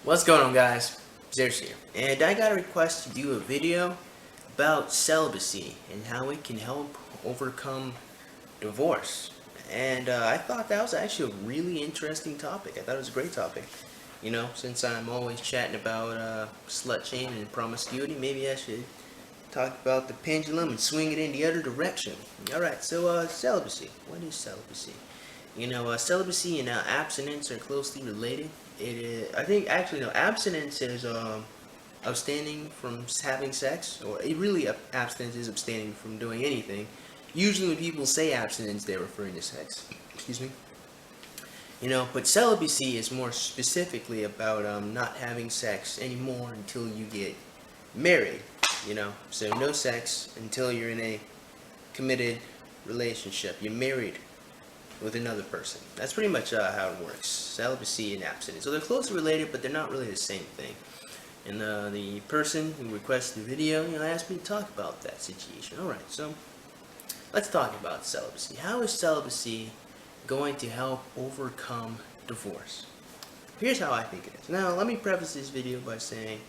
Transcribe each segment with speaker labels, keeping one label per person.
Speaker 1: What's going on, guys? BASSFZz here, and I got a request to do a video about celibacy and how it can help overcome divorce. And I thought that was actually a really interesting topic. I thought it was a great topic. Since I'm always chatting about slut shaming and promiscuity, maybe I should talk about the pendulum and swing it in the other direction. Alright, so celibacy. What is celibacy? Celibacy and abstinence are closely related. It is, I think, actually, no, abstinence is abstaining from having sex, or abstinence is abstaining from doing anything. Usually, when people say abstinence, they're referring to sex. Excuse me. But celibacy is more specifically about not having sex anymore until you get married. So no sex until you're in a committed relationship. You're married with another person. That's pretty much how it works. Celibacy and abstinence. So they're closely related, but they're not really the same thing. And the person who requested the video, asked me to talk about that situation. Alright, so let's talk about celibacy. How is celibacy going to help overcome divorce? Here's how I think it is. Now, let me preface this video by saying,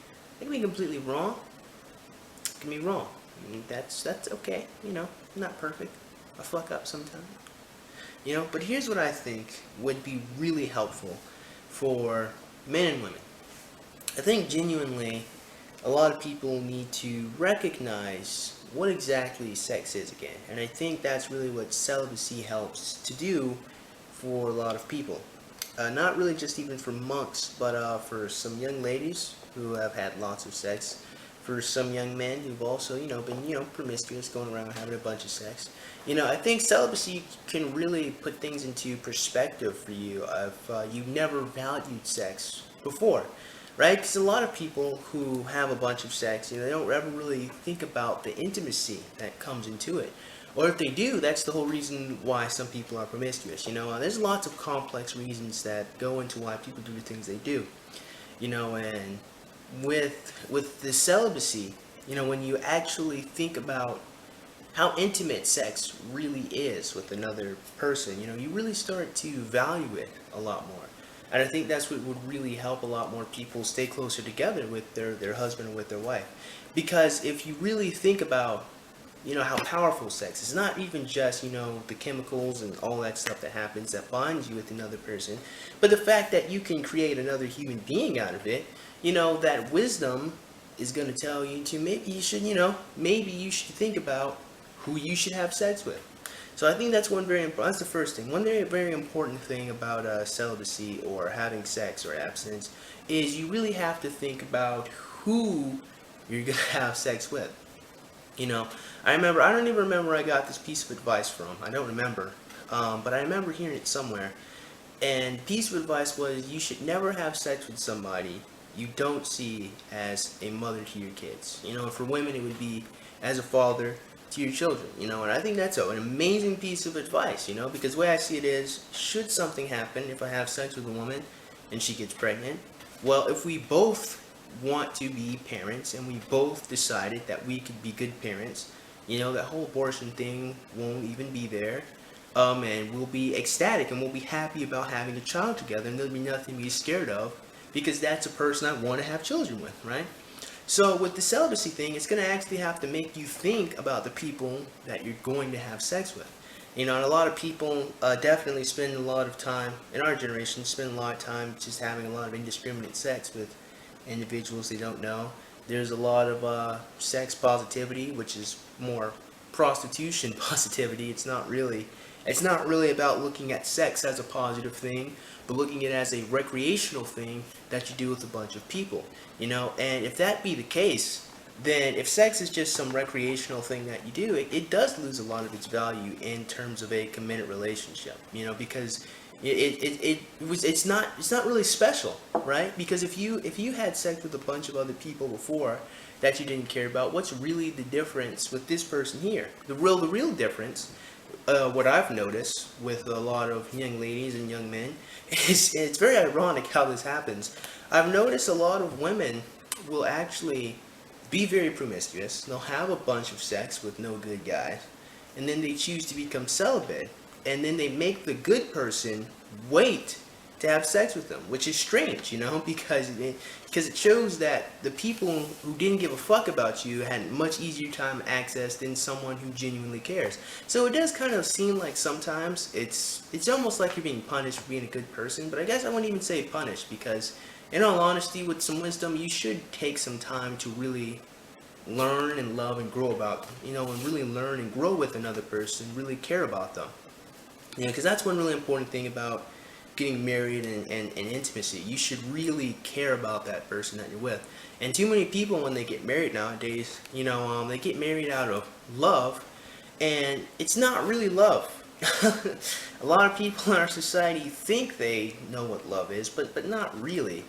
Speaker 1: I can be completely wrong. I can be wrong. That's okay. I'm not perfect. I fuck up sometimes. But here's what I think would be really helpful for men and women. I think genuinely a lot of people need to recognize what exactly sex is again. And I think that's really what celibacy helps to do for a lot of people. Not really just even for monks, but for some young ladies who have had lots of sex. For some young men who've also, been, promiscuous, going around having a bunch of sex. I think celibacy can really put things into perspective for you if you've never valued sex before, right? Because a lot of people who have a bunch of sex, they don't ever really think about the intimacy that comes into it. Or if they do, that's the whole reason why some people are promiscuous. There's lots of complex reasons that go into why people do the things they do. And with the celibacy, when you actually think about how intimate sex really is with another person, you really start to value it a lot more. And I think that's what would really help a lot more people stay closer together with their husband or with their wife. Because if you really think about, how powerful sex is, not even just, the chemicals and all that stuff that happens that binds you with another person, but the fact that you can create another human being out of it, that wisdom is going to tell you to maybe you should think about who you should have sex with. So I think that's that's the first thing. One very important thing about celibacy or having sex or abstinence is you really have to think about who you're going to have sex with. I don't even remember where I got this piece of advice from. I don't remember. But I remember hearing it somewhere. And the piece of advice was you should never have sex with somebody you don't see as a mother to your kids. For women it would be as a father to your children. And I think that's an amazing piece of advice, because the way I see it is, should something happen if I have sex with a woman and she gets pregnant, well, if we both want to be parents and we both decided that we could be good parents, that whole abortion thing won't even be there. And we'll be ecstatic and we'll be happy about having a child together, and there'll be nothing to be scared of, because that's a person I want to have children with, right? So with the celibacy thing, it's going to actually have to make you think about the people that you're going to have sex with. And a lot of people definitely spend a lot of time, in our generation, spend a lot of time just having a lot of indiscriminate sex with individuals they don't know. There's a lot of sex positivity, which is more prostitution positivity. It's not really about looking at sex as a positive thing, but looking at it as a recreational thing that you do with a bunch of people. And if that be the case, then if sex is just some recreational thing that you do, it does lose a lot of its value in terms of a committed relationship. Because it's not really special, right? Because if you had sex with a bunch of other people before that you didn't care about, what's really the difference with this person here? The real difference, what I've noticed with a lot of young ladies and young men, is it's very ironic how this happens. I've noticed a lot of women will actually be very promiscuous. They'll have a bunch of sex with no good guys, and then they choose to become celibate, and then they make the good person wait to have sex with them, which is strange, because it shows that the people who didn't give a fuck about you had much easier time access than someone who genuinely cares. So it does kind of seem like sometimes it's almost like you're being punished for being a good person, but I guess I wouldn't even say punished, because in all honesty, with some wisdom, you should take some time to really learn and love and grow about, and really learn and grow with another person, really care about them. Because that's one really important thing about getting married and intimacy. You should really care about that person that you're with. And too many people, when they get married nowadays, they get married out of love, and it's not really love. A lot of people in our society think they know what love is, but not really.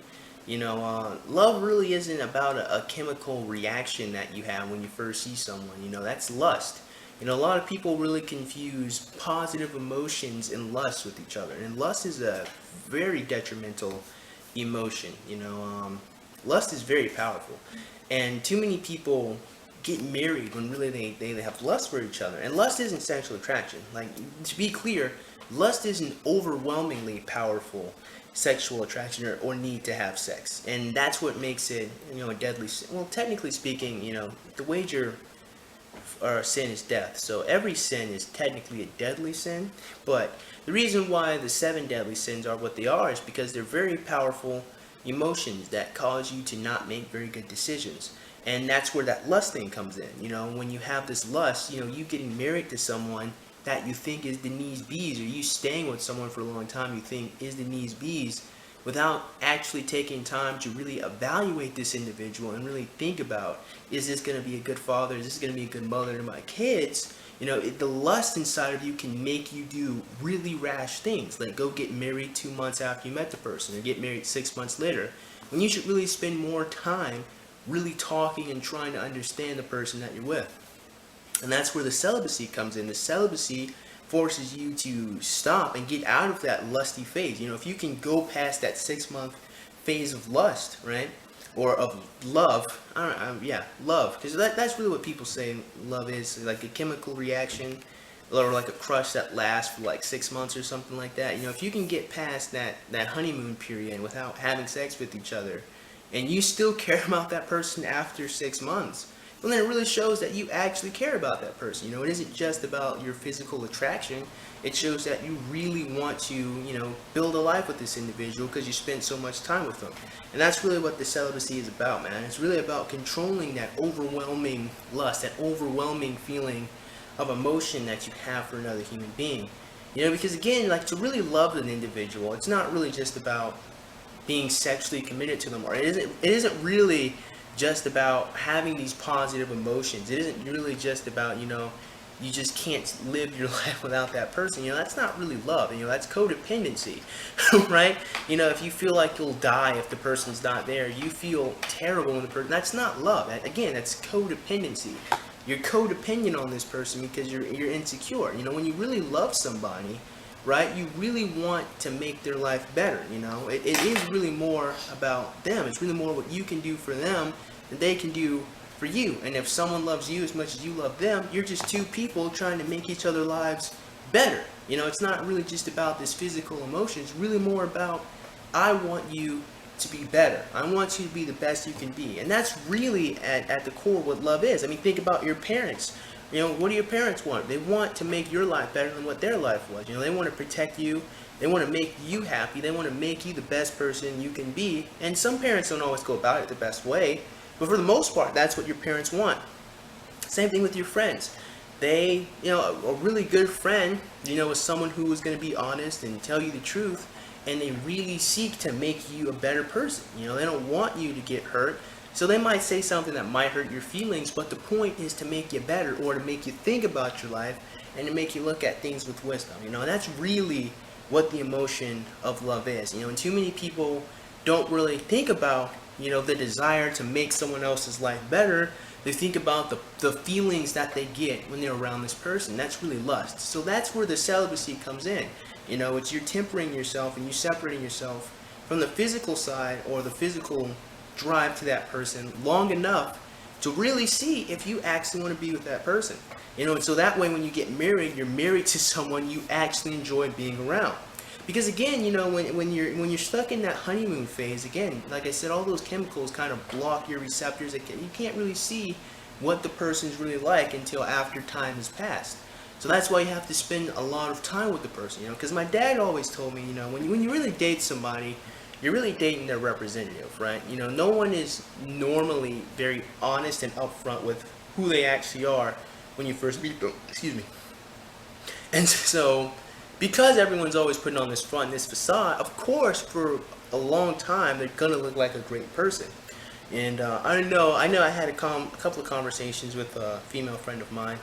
Speaker 1: Love really isn't about a chemical reaction that you have when you first see someone. That's lust. A lot of people really confuse positive emotions and lust with each other. And lust is a very detrimental emotion. Lust is very powerful. And too many people get married when really they have lust for each other. And lust isn't sexual attraction. Like, to be clear, lust is an overwhelmingly powerful sexual attraction or need to have sex. And that's what makes it, a deadly sin. Well, technically speaking, the wager or sin is death. So every sin is technically a deadly sin. But the reason why the 7 deadly sins are what they are is because they're very powerful emotions that cause you to not make very good decisions. And that's where that lust thing comes in. When you have this lust, you getting married to someone that you think is the knees bees, or you staying with someone for a long time you think is the knees bees, without actually taking time to really evaluate this individual and really think about, is this going to be a good father, is this going to be a good mother to my kids? The lust inside of you can make you do really rash things, like go get married 2 months after you met the person, or get married 6 months later, when you should really spend more time really talking and trying to understand the person that you're with. And that's where the celibacy comes in. The celibacy forces you to stop and get out of that lusty phase. If you can go past that 6-month phase of lust, right? Or of love. Love. Because that's really what people say love is, like a chemical reaction, or like a crush that lasts for like 6 months or something like that. If you can get past that honeymoon period without having sex with each other, and you still care about that person after 6 months, well, then it really shows that you actually care about that person. It isn't just about your physical attraction. It shows that you really want to, build a life with this individual because you spent so much time with them. And that's really what the celibacy is about, man. It's really about controlling that overwhelming lust, that overwhelming feeling of emotion that you have for another human being. Because again, like, to really love an individual, it's not really just about being sexually committed to them, or it isn't really just about having these positive emotions. It isn't really just about, you just can't live your life without that person. That's not really love. That's codependency, right? If you feel like you'll die if the person's not there, you feel terrible when the person, that's not love. Again, that's codependency. You're codependent on this person because you're insecure. When you really love somebody, right, you really want to make their life better. It is really more about them. It's really more what you can do for them than they can do for you. And if someone loves you as much as you love them, you're just two people trying to make each other's lives better. It's not really just about this physical emotion. It's really more about, I want you to be better. I want you to be the best you can be. And that's really at the core what love is. I mean, think about your parents. What do your parents want? They want to make your life better than what their life was. They want to protect you. They want to make you happy. They want to make you the best person you can be. And some parents don't always go about it the best way, but for the most part, that's what your parents want. Same thing with your friends. They, a really good friend, is someone who is going to be honest and tell you the truth, and they really seek to make you a better person. They don't want you to get hurt. So they might say something that might hurt your feelings, but the point is to make you better, or to make you think about your life, and to make you look at things with wisdom. And that's really what the emotion of love is. And too many people don't really think about, the desire to make someone else's life better. They think about the feelings that they get when they're around this person. That's really lust. So that's where the celibacy comes in. It's you're tempering yourself and you separating yourself from the physical side, or the physical drive to that person, long enough to really see if you actually want to be with that person. And so that way when you get married, you're married to someone you actually enjoy being around. Because again, when you're stuck in that honeymoon phase, again, like I said, all those chemicals kind of block your receptors. You can't really see what the person's really like until after time has passed. So that's why you have to spend a lot of time with the person, because my dad always told me, when you really date somebody, you're really dating their representative, right? No one is normally very honest and upfront with who they actually are when you first meet them. Excuse me. And so, because everyone's always putting on this front, this facade, of course, for a long time, they're gonna look like a great person. And I know I had a couple of conversations with a female friend of mine.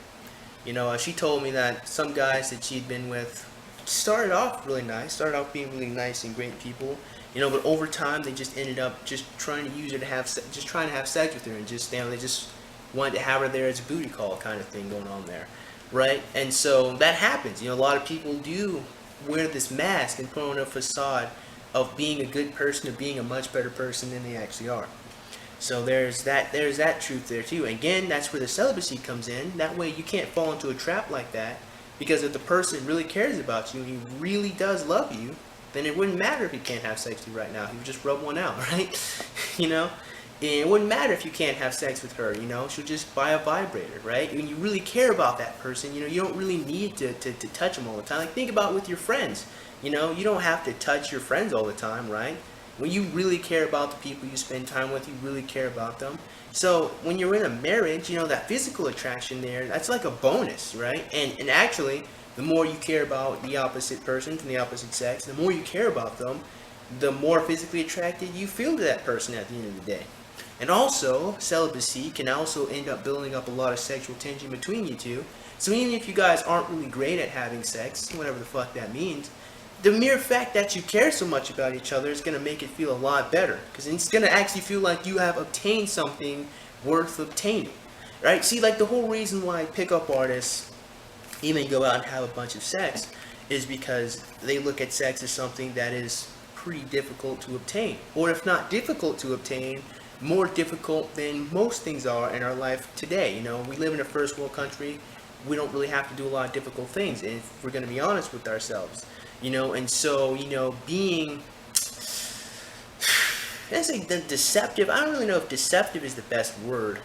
Speaker 1: She told me that some guys that she'd been with started off really nice, started off being really nice and great people, but over time they just ended up just trying to use her to just trying to have sex with her, and just, they just wanted to have her there as a booty call kind of thing going on there, right? And so that happens. A lot of people do wear this mask and put on a facade of being a good person, of being a much better person than they actually are. So there's that truth there too. Again, that's where the celibacy comes in. That way you can't fall into a trap like that, because if the person really cares about you and he really does love you, then it wouldn't matter if he can't have sex with you right now. He would just rub one out, right? And it wouldn't matter if you can't have sex with her, she'll just buy a vibrator, right? When you really care about that person, you don't really need to touch them all the time. Like, think about with your friends, you don't have to touch your friends all the time, right? When you really care about the people you spend time with, you really care about them. So when you're in a marriage, that physical attraction there, that's like a bonus, right? And actually, the more you care about the opposite person from the opposite sex, the more you care about them, the more physically attracted you feel to that person at the end of the day. And also, celibacy can also end up building up a lot of sexual tension between you two. So even if you guys aren't really great at having sex, whatever the fuck that means, the mere fact that you care so much about each other is going to make it feel a lot better. Because it's going to actually feel like you have obtained something worth obtaining. Right? See, like, the whole reason why pickup artists even go out and have a bunch of sex is because they look at sex as something that is pretty difficult to obtain. Or if not difficult to obtain, more difficult than most things are in our life today. We live in a first world country. We don't really have to do a lot of difficult things, if we're going to be honest with ourselves. And so, being, let's say, the deceptive, I don't really know if deceptive is the best word.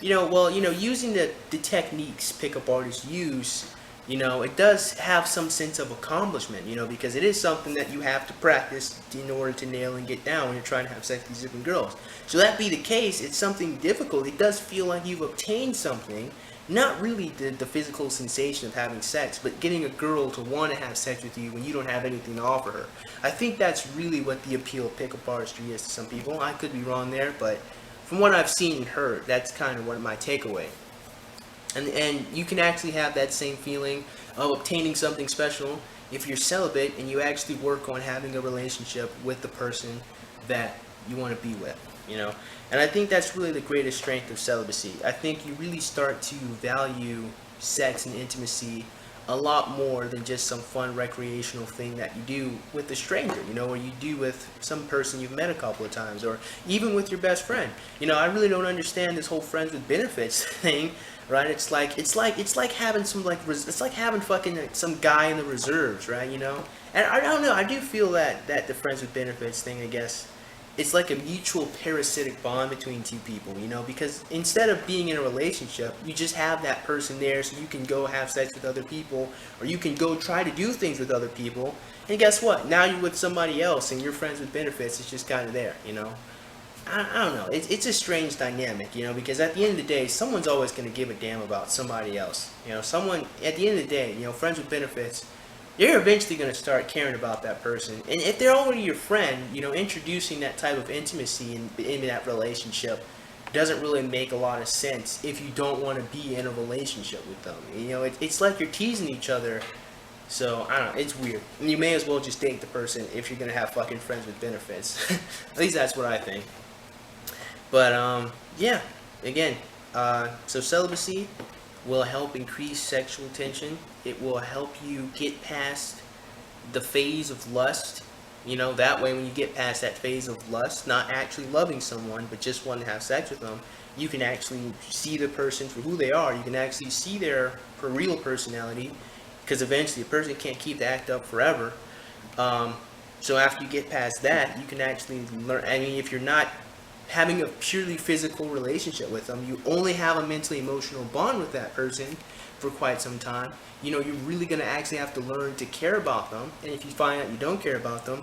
Speaker 1: Using the techniques pickup artists use, it does have some sense of accomplishment, because it is something that you have to practice in order to nail and get down when you're trying to have sex with these different girls. So that be the case, it's something difficult. It does feel like you've obtained something. Not really the physical sensation of having sex, but getting a girl to want to have sex with you when you don't have anything to offer her. I think that's really what the appeal of pickup artistry is to some people. I could be wrong there, but from what I've seen and heard, that's kind of what my takeaway. And you can actually have that same feeling of obtaining something special if you're celibate and you actually work on having a relationship with the person that you want to be with, And I think that's really the greatest strength of celibacy. I think you really start to value sex and intimacy a lot more than just some fun recreational thing that you do with a stranger, or you do with some person you've met a couple of times, or even with your best friend. I really don't understand this whole friends with benefits thing, right? It's like having it's like having fucking some guy in the reserves, right? And I don't know, I do feel that the friends with benefits thing, I guess, it's like a mutual parasitic bond between two people, because instead of being in a relationship, you just have that person there so you can go have sex with other people, or you can go try to do things with other people, and guess what? Now you're with somebody else and your friends with benefits is just kind of there, I don't know. It's a strange dynamic, because at the end of the day, someone's always going to give a damn about somebody else. Someone, at the end of the day, friends with benefits, you're eventually going to start caring about that person. And if they're already your friend, introducing that type of intimacy in that relationship doesn't really make a lot of sense if you don't want to be in a relationship with them. It's like you're teasing each other. So, I don't know, it's weird. And you may as well just date the person if you're going to have fucking friends with benefits. At least that's what I think. But, yeah, again, so celibacy will help increase sexual tension. It will help you get past the phase of lust. That way when you get past that phase of lust, not actually loving someone, but just wanting to have sex with them, you can actually see the person for who they are. You can actually see their real personality, because eventually a person can't keep the act up forever. So after you get past that, you can actually learn. I mean, if you're not having a purely physical relationship with them, you only have a mentally emotional bond with that person for quite some time. You know, you're really going to actually have to learn to care about them. And if you find out you don't care about them,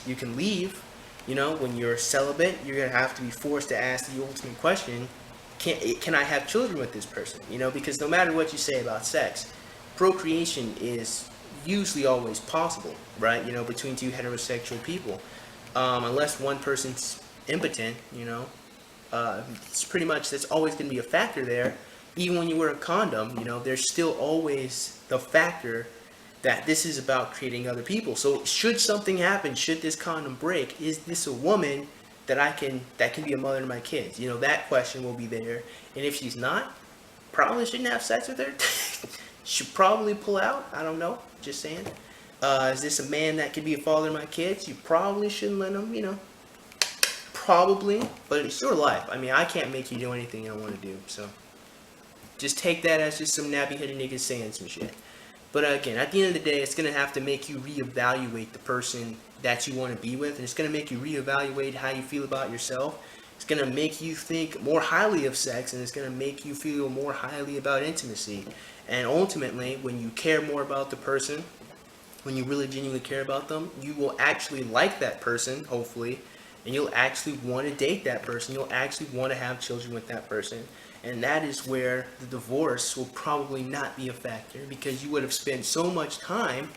Speaker 1: you can leave. You know, when you're celibate, you're going to have to be forced to ask the ultimate question, can I have children with this person? You know, because no matter what you say about sex, procreation is usually always possible, right? You know, between two heterosexual people. Unless one person's impotent, you know, it's pretty much, that's always going to be a factor there. Even when you wear a condom, you know, there's still always the factor that this is about creating other people. So should something happen, should this condom break, is this a woman that can be a mother to my kids? You know, that question will be there. And if she's not, probably shouldn't have sex with her. Should probably pull out. I don't know. Just saying. Is this a man that could be a father to my kids? You probably shouldn't let him, you know. Probably. But it's your life. I mean, I can't make you do anything you don't want to do. So just take that as just some nappy-headed niggas saying some shit. But again, at the end of the day, it's going to have to make you reevaluate the person that you want to be with. And it's going to make you reevaluate how you feel about yourself. It's going to make you think more highly of sex. And it's going to make you feel more highly about intimacy. And ultimately, when you care more about the person, when you really genuinely care about them, you will actually like that person, hopefully. And you'll actually want to date that person. You'll actually want to have children with that person. And that is where the divorce will probably not be a factor, because you would have spent so much time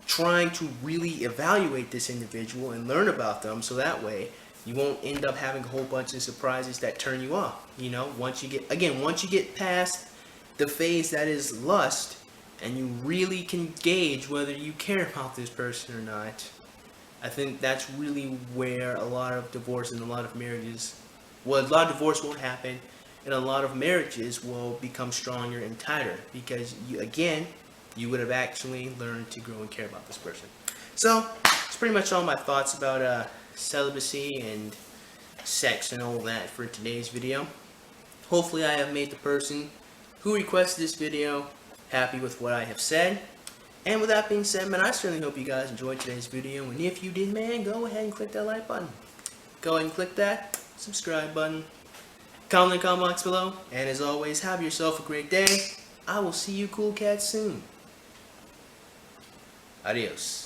Speaker 1: trying to really evaluate this individual and learn about them, so that way you won't end up having a whole bunch of surprises that turn you off. You know, once you get past the phase that is lust, and you really can gauge whether you care about this person or not, I think that's really where a lot of divorce and a lot of marriages, well, a lot of divorce won't happen, and a lot of marriages will become stronger and tighter, because you would have actually learned to grow and care about this person. So it's pretty much all my thoughts about celibacy and sex and all that for today's video. Hopefully I have made the person who requested this video happy with what I have said. And with that being said, man, I certainly hope you guys enjoyed today's video. And if you did, man, go ahead and click that like button. Go ahead and click that subscribe button. Comment in the comment box below. And as always, have yourself a great day. I will see you cool cats soon. Adios.